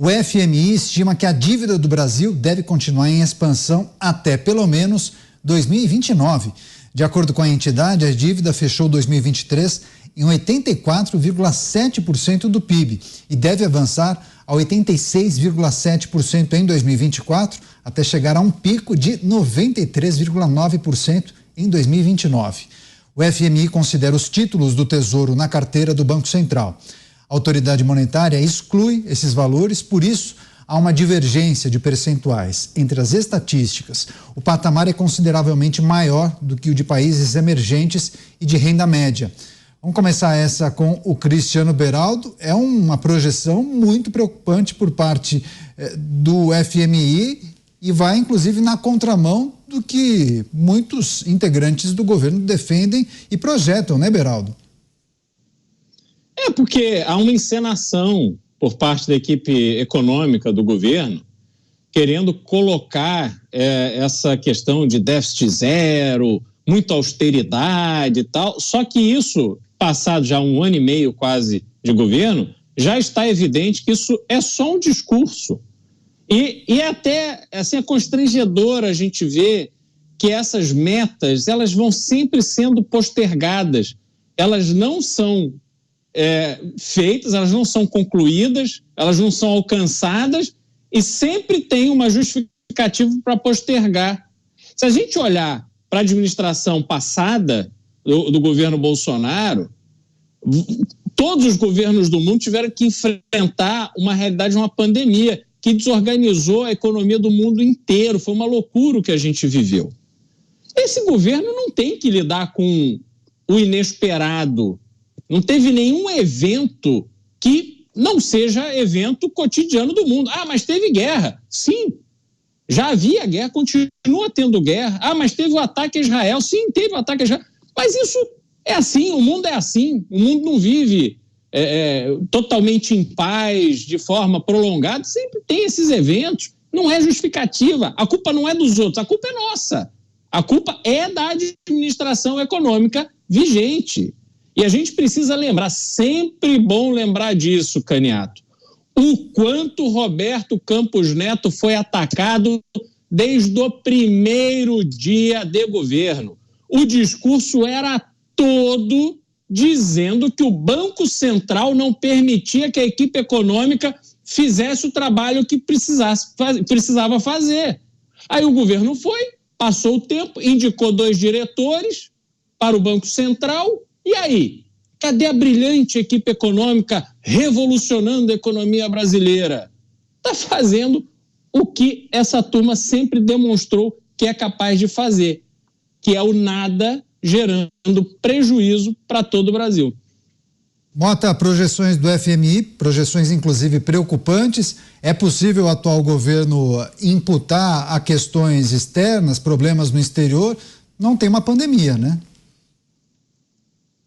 O FMI estima que a dívida do Brasil deve continuar em expansão até pelo menos 2029. De acordo com a entidade, a dívida fechou 2023 em 84,7% do PIB e deve avançar a 86,7% em 2024, até chegar a um pico de 93,9% em 2029. O FMI considera os títulos do Tesouro na carteira do Banco Central. A autoridade monetária exclui esses valores, por isso há uma divergência de percentuais entre as estatísticas. O patamar é consideravelmente maior do que o de países emergentes e de renda média. Vamos começar essa com o Cristiano Beraldo. É uma projeção muito preocupante por parte do FMI e vai, inclusive, na contramão do que muitos integrantes do governo defendem e projetam, né, Beraldo? Porque há uma encenação por parte da equipe econômica do governo querendo colocar essa questão de déficit zero, muita austeridade e tal, só que isso, passado já 1 ano e meio quase de governo, já está evidente que isso é só um discurso. E é até assim, é constrangedor a gente ver que essas metas, elas vão sempre sendo postergadas, elas não são feitas, elas não são concluídas, elas não são alcançadas e sempre tem uma justificativa para postergar. Se a gente olhar para a administração passada do governo Bolsonaro, todos os governos do mundo tiveram que enfrentar uma realidade de uma pandemia que desorganizou a economia do mundo inteiro. Foi uma loucura o que a gente viveu. Esse governo não tem que lidar com o inesperado. Não teve nenhum evento que não seja evento cotidiano do mundo. Mas teve guerra. Sim, já havia guerra, continua tendo guerra. Mas teve o ataque a Israel. Sim, teve o ataque a Israel. Mas isso é assim, o mundo é assim. O mundo não vive totalmente em paz, de forma prolongada. Sempre tem esses eventos. Não é justificativa. A culpa não é dos outros, a culpa é nossa. A culpa é da administração econômica vigente. E a gente precisa lembrar, sempre bom lembrar disso, Caniato, o quanto Roberto Campos Neto foi atacado desde o primeiro dia de governo. O discurso era todo dizendo que o Banco Central não permitia que a equipe econômica fizesse o trabalho que precisava fazer. Aí o governo passou o tempo, indicou 2 diretores para o Banco Central. E aí, cadê a brilhante equipe econômica revolucionando a economia brasileira? Está fazendo o que essa turma sempre demonstrou que é capaz de fazer, que é o nada gerando prejuízo para todo o Brasil. Mota, projeções do FMI, projeções inclusive preocupantes. É possível o atual governo imputar a questões externas, problemas no exterior? Não tem uma pandemia, né?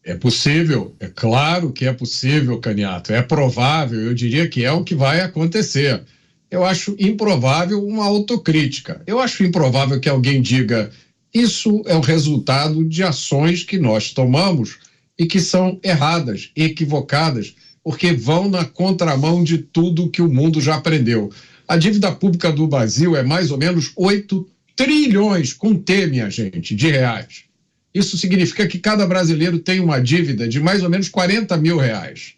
É possível, é claro que é possível, Caniato, é provável, eu diria que é o que vai acontecer. Eu acho improvável uma autocrítica. Eu acho improvável que alguém diga isso é o resultado de ações que nós tomamos e que são erradas, equivocadas, porque vão na contramão de tudo que o mundo já aprendeu. A dívida pública do Brasil é mais ou menos 8 trilhões, com T, minha gente, de reais. Isso significa que cada brasileiro tem uma dívida de mais ou menos 40 mil reais.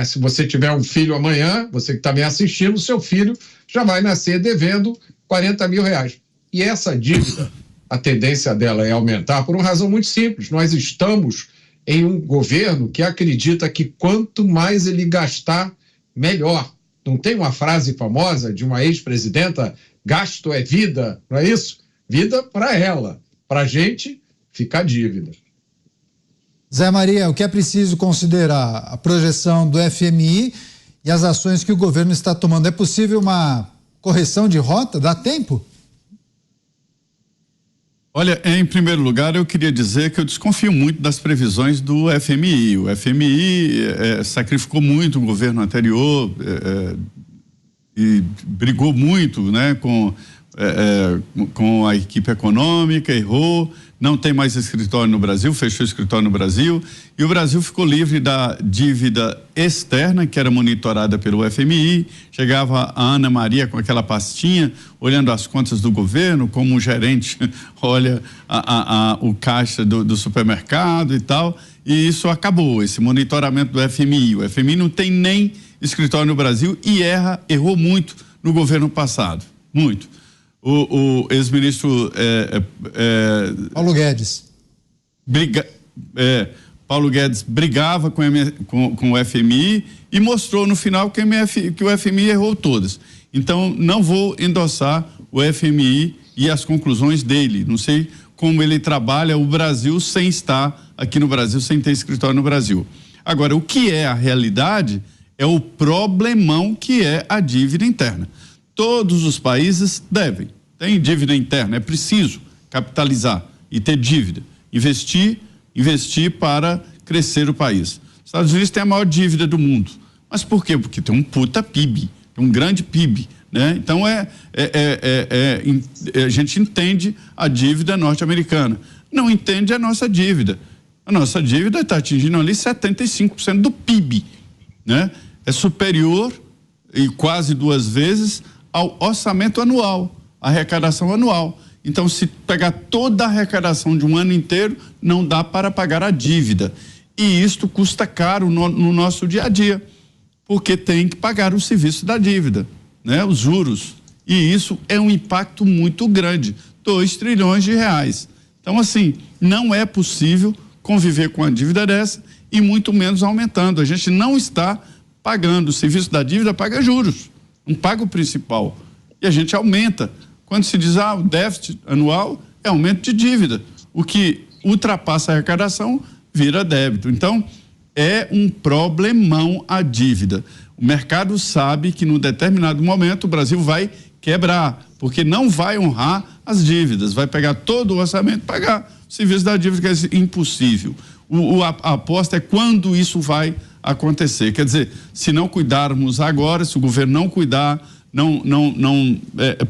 Se você tiver um filho amanhã, você que está me assistindo, seu filho já vai nascer devendo 40 mil reais. E essa dívida, a tendência dela é aumentar por uma razão muito simples. Nós estamos em um governo que acredita que quanto mais ele gastar, melhor. Não tem uma frase famosa de uma ex-presidenta, gasto é vida, não é isso? Vida para ela, para a gente fica a dívida. Zé Maria, o que é preciso considerar? A projeção do FMI e as ações que o governo está tomando. É possível uma correção de rota? Dá tempo? Olha, em primeiro lugar, eu queria dizer que eu desconfio muito das previsões do FMI. O FMI sacrificou muito o governo anterior e brigou muito, né, com com a equipe econômica, errou, não tem mais escritório no Brasil, fechou o escritório no Brasil, e o Brasil ficou livre da dívida externa, que era monitorada pelo FMI. Chegava a Ana Maria com aquela pastinha, olhando as contas do governo, como um gerente olha o caixa do supermercado e tal, e isso acabou, esse monitoramento do FMI. O FMI não tem nem escritório no Brasil e errou muito no governo passado, muito. O ex-ministro Paulo Guedes. Paulo Guedes brigava com o FMI e mostrou no final que o FMI errou todas. Então, não vou endossar o FMI e as conclusões dele. Não sei como ele trabalha o Brasil sem estar aqui no Brasil, sem ter escritório no Brasil. Agora, o que é a realidade é o problemão que é a dívida interna. Todos os países tem dívida interna, é preciso capitalizar e ter dívida, investir para crescer o país. Os Estados Unidos tem a maior dívida do mundo. Mas por quê? Porque tem um puta PIB, tem um grande PIB, né? Então a gente entende a dívida norte-americana, não entende a nossa dívida. A nossa dívida está atingindo ali 75% do PIB, né? É superior e quase 2 vezes ao orçamento anual, a arrecadação anual. Então, se pegar toda a arrecadação de um ano inteiro, não dá para pagar a dívida. E isto custa caro no nosso dia a dia, porque tem que pagar o serviço da dívida, né? Os juros. E isso é um impacto muito grande, 2 trilhões de reais. Então, assim, não é possível conviver com a dívida dessa e muito menos aumentando. A gente não está pagando o serviço da dívida, paga juros, não paga o principal. E a gente aumenta. Quando se diz, o déficit anual é aumento de dívida. O que ultrapassa a arrecadação vira débito. Então, é um problemão a dívida. O mercado sabe que num determinado momento o Brasil vai quebrar, porque não vai honrar as dívidas, vai pegar todo o orçamento e pagar o serviço da dívida, que é impossível. A aposta é quando isso vai acontecer. Quer dizer, se não cuidarmos agora, se o governo não cuidar, não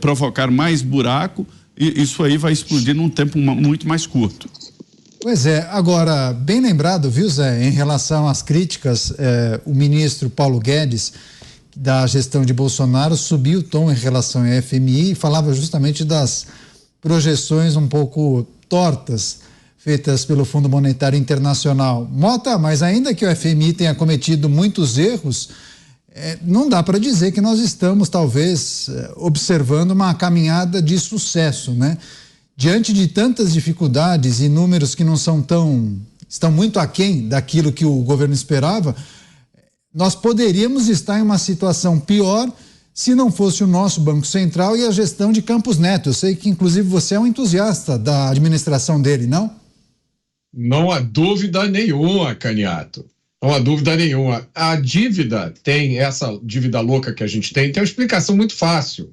provocar mais buraco, isso aí vai explodir num tempo muito mais curto. Pois é, agora, bem lembrado, viu, Zé, em relação às críticas, o ministro Paulo Guedes, da gestão de Bolsonaro, subiu o tom em relação ao FMI e falava justamente das projeções um pouco tortas feitas pelo Fundo Monetário Internacional. Mota, mas ainda que o FMI tenha cometido muitos erros, não dá para dizer que nós estamos, talvez, observando uma caminhada de sucesso, né? Diante de tantas dificuldades e números que não estão muito aquém daquilo que o governo esperava, nós poderíamos estar em uma situação pior se não fosse o nosso Banco Central e a gestão de Campos Neto. Eu sei que, inclusive, você é um entusiasta da administração dele, não? Não há dúvida nenhuma, Caniato. Não há dúvida nenhuma. A dívida essa dívida louca que a gente tem uma explicação muito fácil.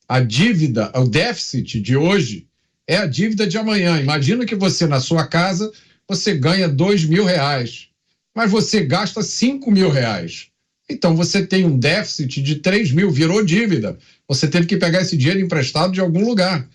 A dívida, o déficit de hoje é a dívida de amanhã. Imagina que você, na sua casa, você ganha R$2.000, mas você gasta R$5.000. Então você tem um déficit de 3.000, virou dívida. Você teve que pegar esse dinheiro emprestado de algum lugar.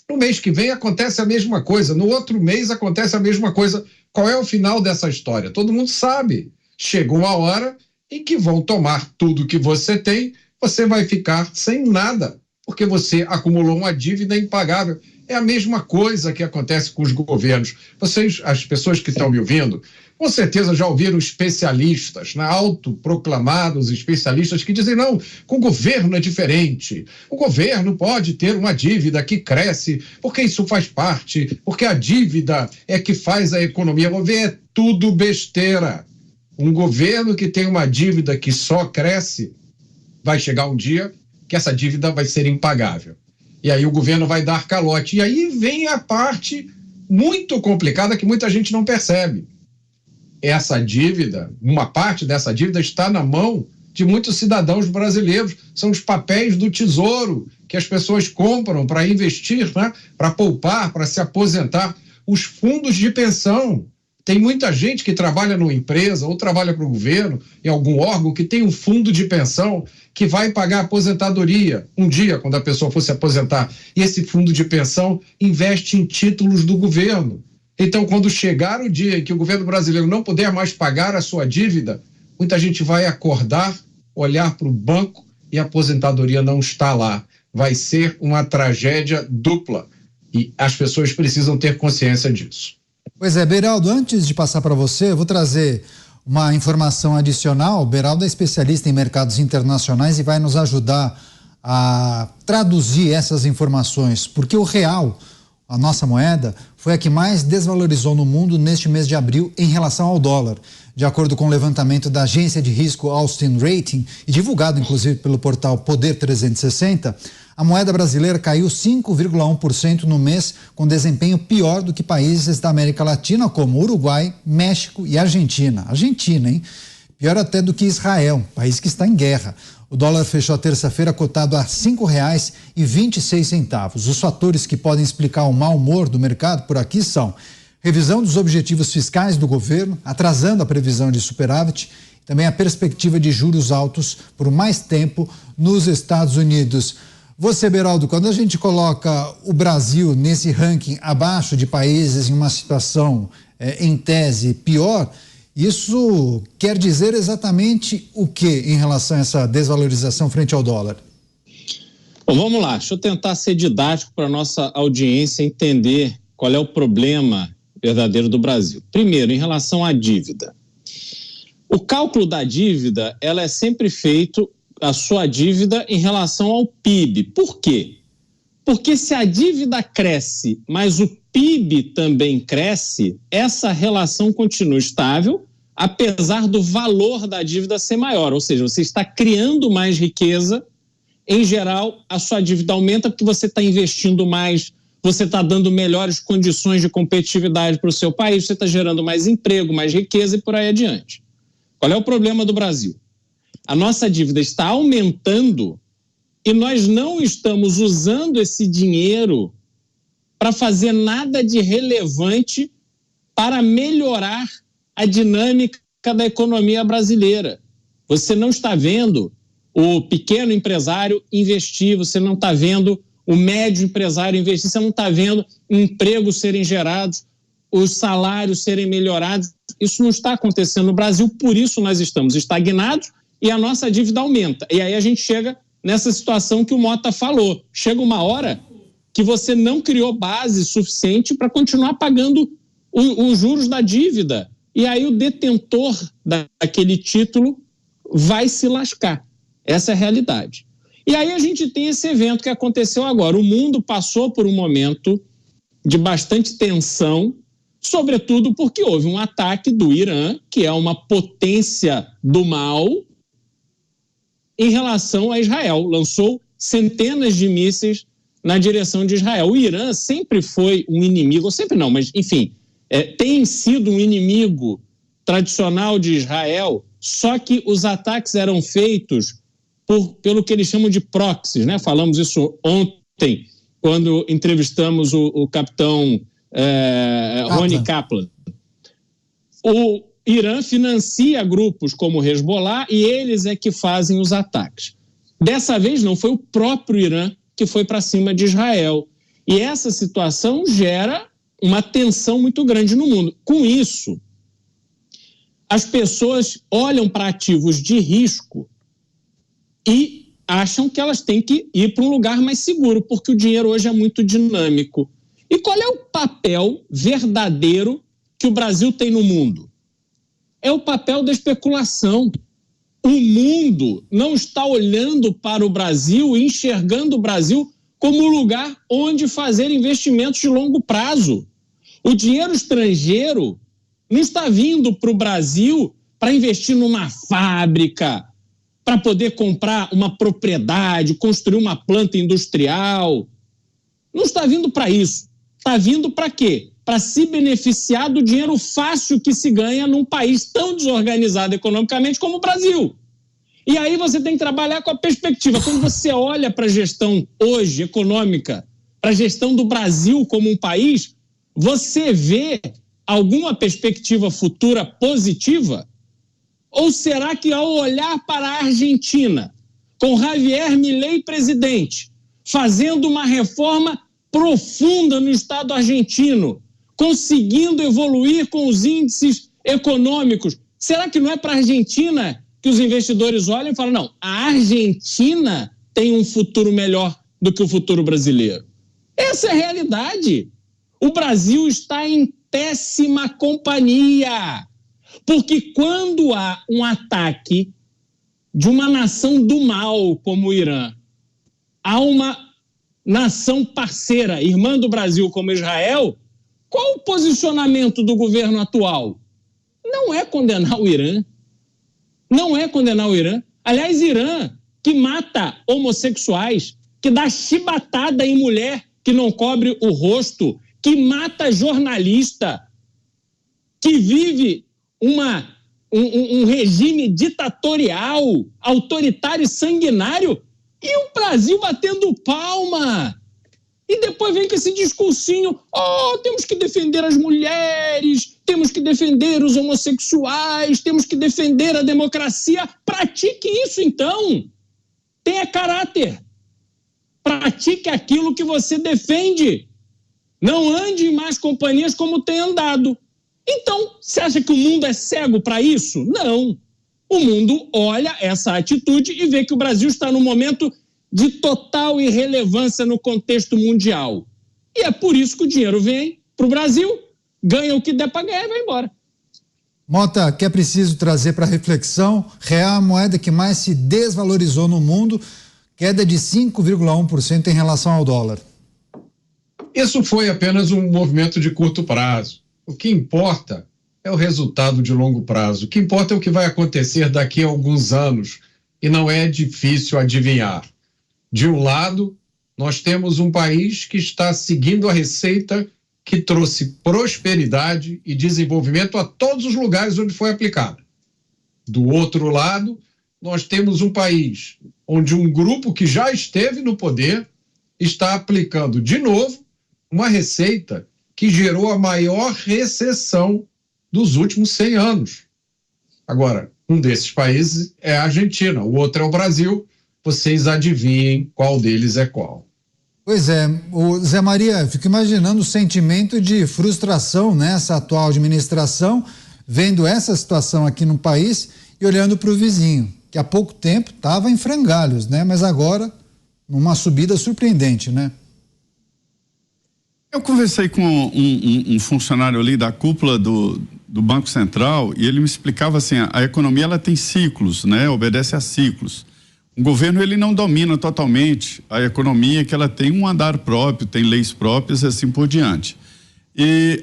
No mês que vem acontece a mesma coisa, no outro mês acontece a mesma coisa. Qual é o final dessa história? Todo mundo sabe. Chegou uma hora em que vão tomar tudo que você tem, você vai ficar sem nada, porque você acumulou uma dívida impagável. É a mesma coisa que acontece com os governos. Vocês, as pessoas que estão me ouvindo, com certeza já ouviram especialistas, autoproclamados especialistas que dizem, não, com o governo é diferente. O governo pode ter uma dívida que cresce, porque isso faz parte, porque a dívida é que faz a economia mover. É tudo besteira. Um governo que tem uma dívida que só cresce, vai chegar um dia que essa dívida vai ser impagável. E aí o governo vai dar calote. E aí vem a parte muito complicada que muita gente não percebe. Essa dívida, uma parte dessa dívida está na mão de muitos cidadãos brasileiros. São os papéis do Tesouro que as pessoas compram para investir, né? Para poupar, para se aposentar. Os fundos de pensão Tem muita gente que trabalha numa empresa ou trabalha para o governo, em algum órgão, que tem um fundo de pensão que vai pagar aposentadoria um dia, quando a pessoa for se aposentar. E esse fundo de pensão investe em títulos do governo. Então, quando chegar o dia em que o governo brasileiro não puder mais pagar a sua dívida, muita gente vai acordar, olhar para o banco e a aposentadoria não está lá. Vai ser uma tragédia dupla. E as pessoas precisam ter consciência disso. Pois é, Beraldo, antes de passar para você, eu vou trazer uma informação adicional. O Beraldo é especialista em mercados internacionais e vai nos ajudar a traduzir essas informações, porque o real, a nossa moeda, foi a que mais desvalorizou no mundo neste mês de abril em relação ao dólar. De acordo com o levantamento da agência de risco Austin Rating, e divulgado inclusive pelo portal Poder 360, a moeda brasileira caiu 5,1% no mês, com desempenho pior do que países da América Latina como Uruguai, México e Argentina. Argentina, hein? Pior até do que Israel, país que está em guerra. O dólar fechou a terça-feira cotado a R$ 5,26. Os fatores que podem explicar o mau humor do mercado por aqui são revisão dos objetivos fiscais do governo, atrasando a previsão de superávit, e também a perspectiva de juros altos por mais tempo nos Estados Unidos. Você, Beraldo, quando a gente coloca o Brasil nesse ranking abaixo de países em uma situação, em tese, pior, isso quer dizer exatamente o que em relação a essa desvalorização frente ao dólar? Bom, vamos lá, deixa eu tentar ser didático para a nossa audiência entender qual é o problema verdadeiro do Brasil. Primeiro, em relação à dívida. O cálculo da dívida, ela é sempre feito, a sua dívida, em relação ao PIB. Por quê? Porque se a dívida cresce, mas o PIB também cresce, essa relação continua estável, apesar do valor da dívida ser maior. Ou seja, você está criando mais riqueza, em geral, a sua dívida aumenta porque você está investindo mais, você está dando melhores condições de competitividade para o seu país, você está gerando mais emprego, mais riqueza e por aí adiante. Qual é o problema do Brasil? A nossa dívida está aumentando e nós não estamos usando esse dinheiro para fazer nada de relevante para melhorar a dinâmica da economia brasileira. Você não está vendo o pequeno empresário investir, você não está vendo o médio empresário investir, você não está vendo empregos serem gerados, os salários serem melhorados. Isso não está acontecendo no Brasil, por isso nós estamos estagnados e a nossa dívida aumenta. E aí a gente chega nessa situação que o Mota falou. Chega uma hora que você não criou base suficiente para continuar pagando os juros da dívida. E aí o detentor daquele título vai se lascar. Essa é a realidade. E aí a gente tem esse evento que aconteceu agora. O mundo passou por um momento de bastante tensão, sobretudo porque houve um ataque do Irã, que é uma potência do mal, em relação a Israel. Lançou centenas de mísseis na direção de Israel. O Irã sempre foi um inimigo, ou sempre não, mas enfim, tem sido um inimigo tradicional de Israel, só que os ataques eram feitos pelo que eles chamam de proxies, né? Falamos isso ontem, quando entrevistamos o capitão Rony Kaplan. O Irã financia grupos como o Hezbollah e eles é que fazem os ataques. Dessa vez não, foi o próprio Irã que foi para cima de Israel. E essa situação gera uma tensão muito grande no mundo. Com isso, as pessoas olham para ativos de risco e acham que elas têm que ir para um lugar mais seguro, porque o dinheiro hoje é muito dinâmico. E qual é o papel verdadeiro que o Brasil tem no mundo? É o papel da especulação. O mundo não está olhando para o Brasil e enxergando o Brasil como lugar onde fazer investimentos de longo prazo. O dinheiro estrangeiro não está vindo para o Brasil para investir numa fábrica, para poder comprar uma propriedade, construir uma planta industrial. Não está vindo para isso. Está vindo para quê? Para se beneficiar do dinheiro fácil que se ganha num país tão desorganizado economicamente como o Brasil. E aí você tem que trabalhar com a perspectiva. Quando você olha para a gestão hoje econômica, para a gestão do Brasil como um país, você vê alguma perspectiva futura positiva? Ou será que ao olhar para a Argentina, com Javier Milei presidente, fazendo uma reforma profunda no Estado argentino, conseguindo evoluir com os índices econômicos, será que não é para a Argentina que os investidores olham e falam, não, a Argentina tem um futuro melhor do que o futuro brasileiro? Essa é a realidade. O Brasil está em péssima companhia, porque quando há um ataque de uma nação do mal como o Irã a uma nação parceira, irmã do Brasil como Israel, qual o posicionamento do governo atual? Não é condenar o Irã. Não é condenar o Irã. Aliás, Irã, que mata homossexuais, que dá chibatada em mulher que não cobre o rosto, que mata jornalista, que vive um regime ditatorial, autoritário e sanguinário, e o Brasil batendo palma. E depois vem com esse discursinho, temos que defender as mulheres, temos que defender os homossexuais, temos que defender a democracia. Pratique isso, então. Tenha caráter. Pratique aquilo que você defende. Não ande em más companhias como tem andado. Então, você acha que o mundo é cego para isso? Não. O mundo olha essa atitude e vê que o Brasil está num momento de total irrelevância no contexto mundial. E é por isso que o dinheiro vem para o Brasil, ganha o que der para ganhar e vai embora. Mota, que é preciso trazer para reflexão, real a moeda que mais se desvalorizou no mundo, queda de 5,1% em relação ao dólar. Isso foi apenas um movimento de curto prazo. O que importa é o resultado de longo prazo. O que importa é o que vai acontecer daqui a alguns anos, e não é difícil adivinhar. De um lado, nós temos um país que está seguindo a receita que trouxe prosperidade e desenvolvimento a todos os lugares onde foi aplicada. Do outro lado, nós temos um país onde um grupo que já esteve no poder está aplicando de novo uma receita que gerou a maior recessão dos últimos 100 anos. Agora, um desses países é a Argentina, o outro é o Brasil. Vocês adivinhem qual deles é qual. Pois é, o Zé Maria, fico imaginando o sentimento de frustração nessa atual administração, vendo essa situação aqui no país e olhando para o vizinho, que há pouco tempo estava em frangalhos, né? Mas agora, numa subida surpreendente, né? Eu conversei com um funcionário ali da cúpula do Banco Central e ele me explicava assim, a economia ela tem ciclos, né? Obedece a ciclos. O governo ele não domina totalmente a economia, que ela tem um andar próprio, tem leis próprias e assim por diante. E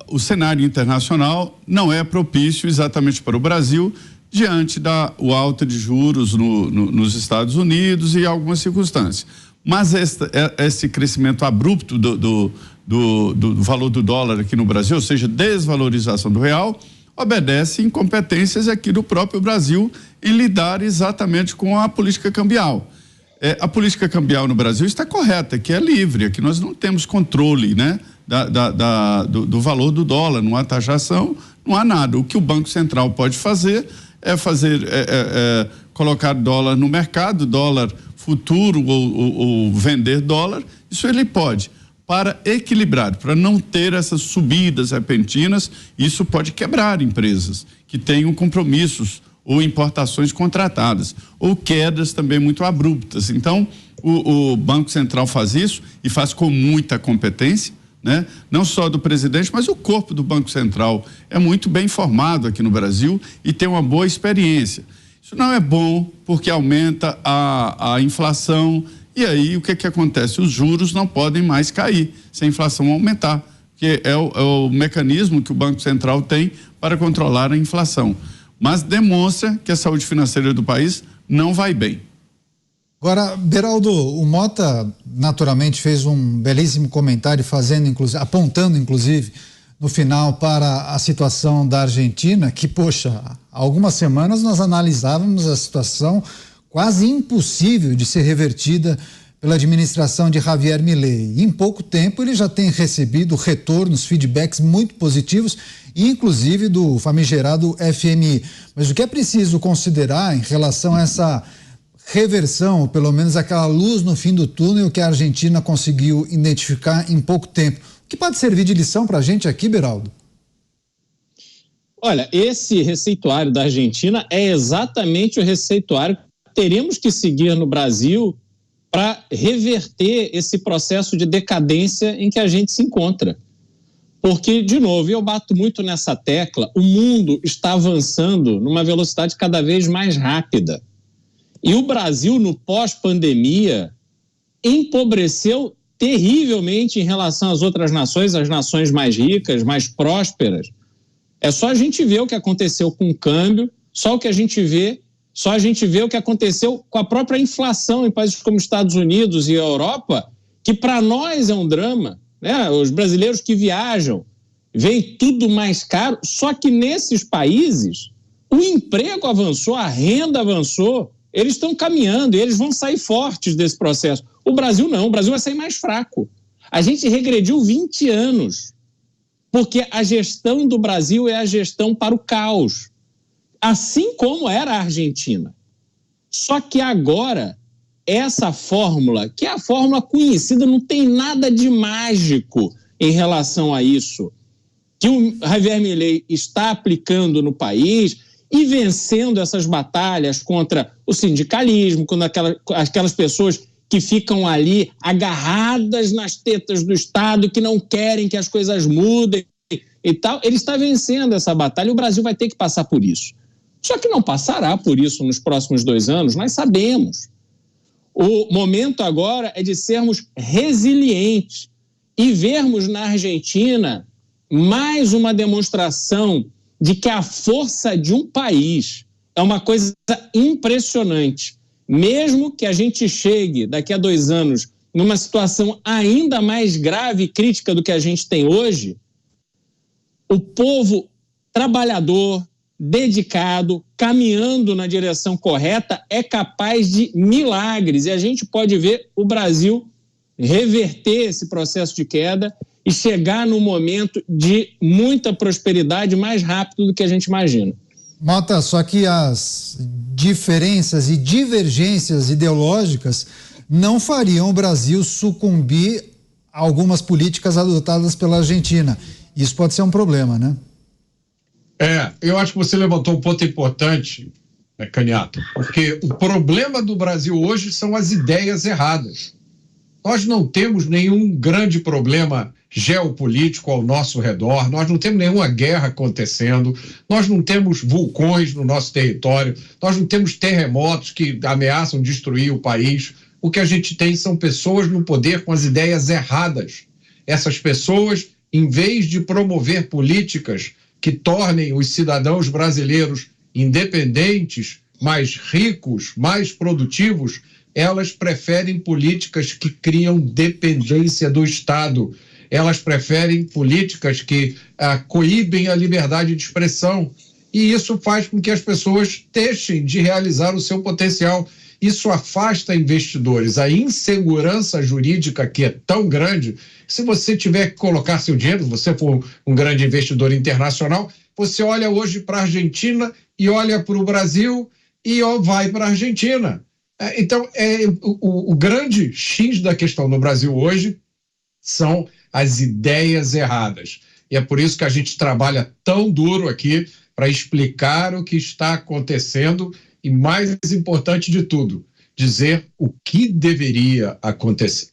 o cenário internacional não é propício exatamente para o Brasil diante da alta de juros nos Estados Unidos e algumas circunstâncias. Mas esse crescimento abrupto do valor do dólar aqui no Brasil, ou seja, desvalorização do real, obedece incompetências aqui do próprio Brasil em lidar exatamente com a política cambial. A política cambial no Brasil está correta, que é livre, aqui nós não temos controle, né, do valor do dólar, não há taxação, não há nada. O que o Banco Central pode fazer é colocar dólar no mercado, dólar futuro ou vender dólar, isso ele pode. Para equilibrar, para não ter essas subidas repentinas, isso pode quebrar empresas que tenham compromissos ou importações contratadas, ou quedas também muito abruptas. Então, o Banco Central faz isso e faz com muita competência, né? Não só do presidente, mas o corpo do Banco Central é muito bem formado aqui no Brasil e tem uma boa experiência. Isso não é bom porque aumenta a inflação. E aí, o que acontece? Os juros não podem mais cair se a inflação aumentar, que é o mecanismo que o Banco Central tem para controlar a inflação. Mas demonstra que a saúde financeira do país não vai bem. Agora, Beraldo, o Mota naturalmente fez um belíssimo comentário, apontando inclusive no final para a situação da Argentina, que, poxa, há algumas semanas nós analisávamos a situação quase impossível de ser revertida pela administração de Javier Milei. Em pouco tempo ele já tem recebido retornos, feedbacks muito positivos, inclusive do famigerado FMI. Mas o que é preciso considerar em relação a essa reversão, ou pelo menos aquela luz no fim do túnel que a Argentina conseguiu identificar em pouco tempo? O que pode servir de lição para a gente aqui, Beraldo? Olha, esse receituário da Argentina é exatamente o receituário que teremos que seguir no Brasil para reverter esse processo de decadência em que a gente se encontra. Porque, de novo, eu bato muito nessa tecla, o mundo está avançando numa velocidade cada vez mais rápida. E o Brasil, no pós-pandemia, empobreceu terrivelmente em relação às outras nações, as nações mais ricas, mais prósperas. É só a gente ver o que aconteceu com o câmbio, só a gente vê o que aconteceu com a própria inflação em países como Estados Unidos e a Europa, que para nós é um drama, né? Os brasileiros que viajam, veem tudo mais caro, só que nesses países o emprego avançou, a renda avançou, eles estão caminhando e eles vão sair fortes desse processo. O Brasil não, o Brasil vai sair mais fraco. A gente regrediu 20 anos, porque a gestão do Brasil é a gestão para o caos, assim como era a Argentina. Só que agora, essa fórmula, que é a fórmula conhecida, não tem nada de mágico em relação a isso, que o Javier Milei está aplicando no país e vencendo essas batalhas contra o sindicalismo, contra aquelas pessoas que ficam ali agarradas nas tetas do Estado, que não querem que as coisas mudem e tal. Ele está vencendo essa batalha e o Brasil vai ter que passar por isso. Só que não passará por isso nos próximos 2 anos, nós sabemos. O momento agora é de sermos resilientes e vermos na Argentina mais uma demonstração de que a força de um país é uma coisa impressionante. Mesmo que a gente chegue daqui a 2 anos numa situação ainda mais grave e crítica do que a gente tem hoje, o povo trabalhador, dedicado, caminhando na direção correta, é capaz de milagres. E a gente pode ver o Brasil reverter esse processo de queda e chegar num momento de muita prosperidade mais rápido do que a gente imagina. Mota, só que as diferenças e divergências ideológicas não fariam o Brasil sucumbir a algumas políticas adotadas pela Argentina. Isso pode ser um problema, né? Eu acho que você levantou um ponto importante, Caniato, porque o problema do Brasil hoje são as ideias erradas. Nós não temos nenhum grande problema geopolítico ao nosso redor, nós não temos nenhuma guerra acontecendo, nós não temos vulcões no nosso território, nós não temos terremotos que ameaçam destruir o país. O que a gente tem são pessoas no poder com as ideias erradas. Essas pessoas, em vez de promover políticas que tornem os cidadãos brasileiros independentes, mais ricos, mais produtivos, elas preferem políticas que criam dependência do Estado. Elas preferem políticas que coíbem a liberdade de expressão. E isso faz com que as pessoas deixem de realizar o seu potencial. Isso afasta investidores. A insegurança jurídica que é tão grande, se você tiver que colocar seu dinheiro, se você for um grande investidor internacional, você olha hoje para a Argentina e olha para o Brasil e vai para a Argentina. Então, o grande X da questão no Brasil hoje são as ideias erradas. E é por isso que a gente trabalha tão duro aqui para explicar o que está acontecendo e, mais importante de tudo, dizer o que deveria acontecer.